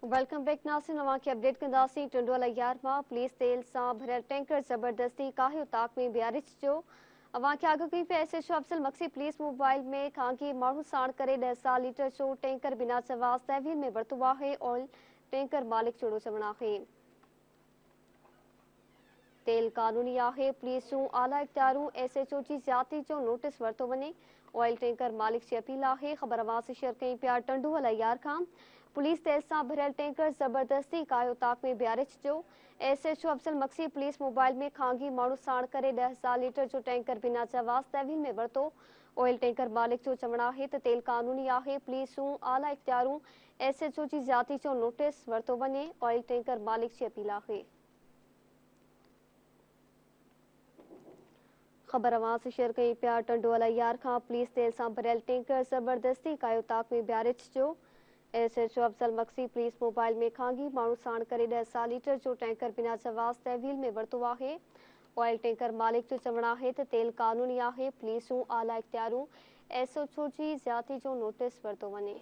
Welcome back नासिन नवा के update कंदासीं। टंडोला यार मां पुलिस तेल सां भरियल टैंकर जबरदस्ती काहियो ताक में बियारिच जो अवां के आगो कई पे SHO Afzal Maksi police mobile में खांगी माण्हू साण करे 10 लीटर जो टैंकर बिना चवास तहवील में वरतो आहे। ऑयल टैंकर मालिक जोड़ो चवण आहे तेल कानूनी आहे। पुलिसूं आला इख्तियारूं एसएचओ जी ज्यादती जो नोटिस वरतो वने। ऑयल टैंकर मालिक की अपील आहे। खबर अवां से शेयर कई पिया टंडोला यार खां पुलिस तेल सां भरियल टैंकर जबरदस्ती कायो ताक में बियारे छो। SHO Afzal Maksi police mobile में खांगी माण्हू साण करे 10 लीटर जो टैंकर बिना चवास तहवील में वरतो। ऑयल टैंकर मालिक जो चवण आहे त तेल कानूनी आहे। पुलिसूं आला इख्तियारूं एसएचओ जी ज्यादती जो नोटिस वरतो वने। ऑयल टैंकर मालिक की अपील आहे। खबर अवां से शेयर कई पिया टंडोला यार खां पुलिस तेल सां भरियल टैंकर जबरदस्ती कायो ताक में बियारे छो। SHO Afzal Maksi police mobile में खांगी माण्हू साण करे 10 लीटर जो टैंकर बिना चवास तहवील में वरतो आहे। ऑयल टैंकर मालिक जो चवण आहे त तेल कानूनी आहे। पुलिसूं आला इख्तियारूं एसएचओ जी ज्यादती जो नोटिस वरतो वने।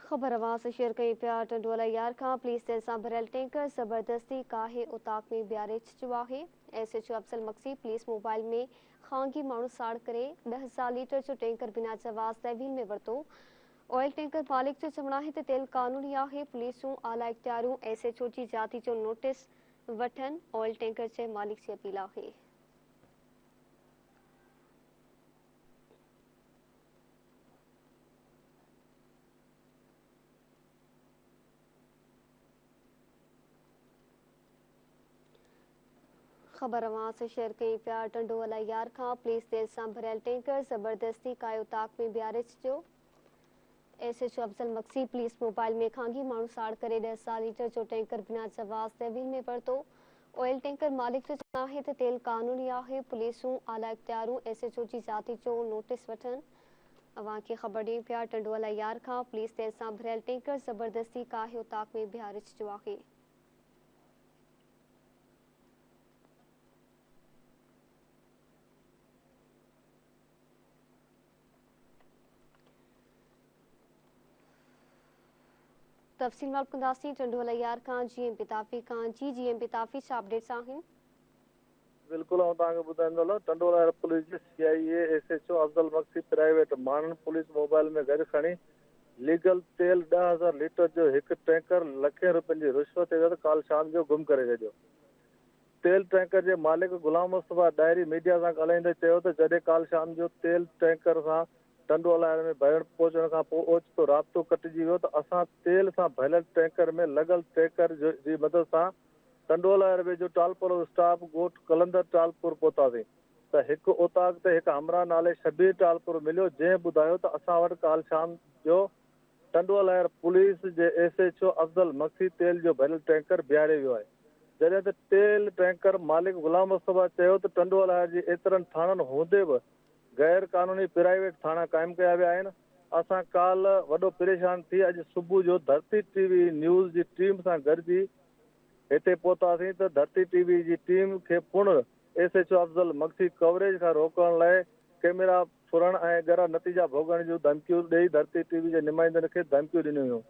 खबर अवां से शेयर कई पिया टंडोला यार खां पुलिस तेल सां भरियल टैंकर जबरदस्ती काहे उताक में बियारे छो आहे। SHO Afzal Maksi police mobile में खांगी माण्हू साण करे 10 लीटर जो टैंकर बिना चवास तहवील में वरतो। ऑयल टैंकर मालिक जो चवण आहे त तेल कानूनी आहे। पुलिसूं आला इख्तियारूं एसएचओ जी ज्यादती जो नोटिस वठन। ऑयल टैंकर जे मालिक की अपील आहे। खबर अवां से शेयर कई पिया टंडोला यार खां पुलिस तेल सां भरियल टैंकर जबरदस्ती कायो ताक में बियारे छो। SHO Afzal Maksi police mobile में खांगी माण्हू साण करे 10 लीटर जो टैंकर बिना चवास तहवील में वरतो। ऑयल टैंकर मालिक जो चवण आहे त तेल कानूनी आहे। पुलिसूं आला इख्तियारूं एसएचओ जी ज्यादती जो नोटिस वठन। अवां खे खबर ॾियूं पिया टंडोला यार खां पुलिस तेल सां भरियल टैंकर जबरदस्ती काहियो ताक में बिहारे छो आहे। तफ़सील मालूम कंदासीं टंडोला यार खां जीएम पिताफी खां। जी जीएम पिताफी छा अपडेट्स आहिनि? बिल्कुल ॿुधाईंदो टंडोला पुलिस जे CIA SHO Afzal Maksi private माण्हुनि पुलिस मोबाइल में गॾु खणी लीगल तेल 10,000 लीटर जो हिकु टैंकर लखें रुपयनि जी रिश्वत ते काल शाम जो गुम करे छॾियो। तेल टैंकर जे मालिक गुलाम मुस्तफ़ा डायरी मीडिया सां ॻाल्हाईंदे चयो त जॾहिं काल शाम जो तेल टैंकर सां टंडोला में भरण पहुचण खां पोइ ओचितो राब्तो कटिजी वियो त असां तेल सां भरियल टैंकर में लॻल टैंकर जी मदद सां टंडोला एयरवे जो टालपुर स्टाफ ॻोठ कलंदर टालपुर पहुतासीं त हिकु ओताक ते हिकु हमरा नाले शबीर टालपुर मिलियो जंहिं ॿुधायो त असां वटि काल शाम जो टंडोला एयर पुलिस जे एसएचओ अफजल मक्सी तेल जो भरियल टैंकर बिहारे वियो आहे। जॾहिं त तेल टैंकर मालिक गुलाम मुस्तफ़ा चयो त टंडोला एयर जी एतिरनि थाणनि हूंदे बि गैर कानूनी प्राइवेट थाणा क़ाइमु कया विया आहिनि। असां काल वॾो परेशान थी अॼु सुबुह जो धरती टीवी न्यूज़ जी टीम सां गॾिजी हिते पहुतासीं त धरती टीवी जी टीम खे पुण एसएचओ अफजल मक्सी कवरेज खां रोकण लाइ कैमरा फुरण ऐं ॻरा नतीजा भोगण जूं धमकियूं ॾेई धरती टीवी जे नुमाइंदनि खे धमकियूं ॾिनियूं हुयूं।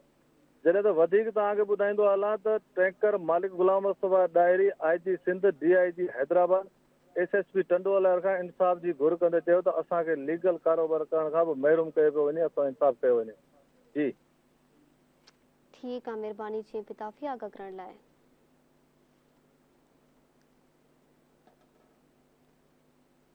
जॾहिं त वधीक तव्हांखे ॿुधाईंदो हलां त टैंकर मालिक Ghulam Mustafa diary IG Sindh DIG Hyderabad SSP Tandola खां इंसाफ़ जी घुर कंदे चयो त असांखे लीगल कारोबार करण खां बि महिरूम कयो पियो वञे, असां इंसाफ़ कयो वञे। जी ठीकु आहे, महिरबानी जीएम पिताफी आगाह करण लाइ।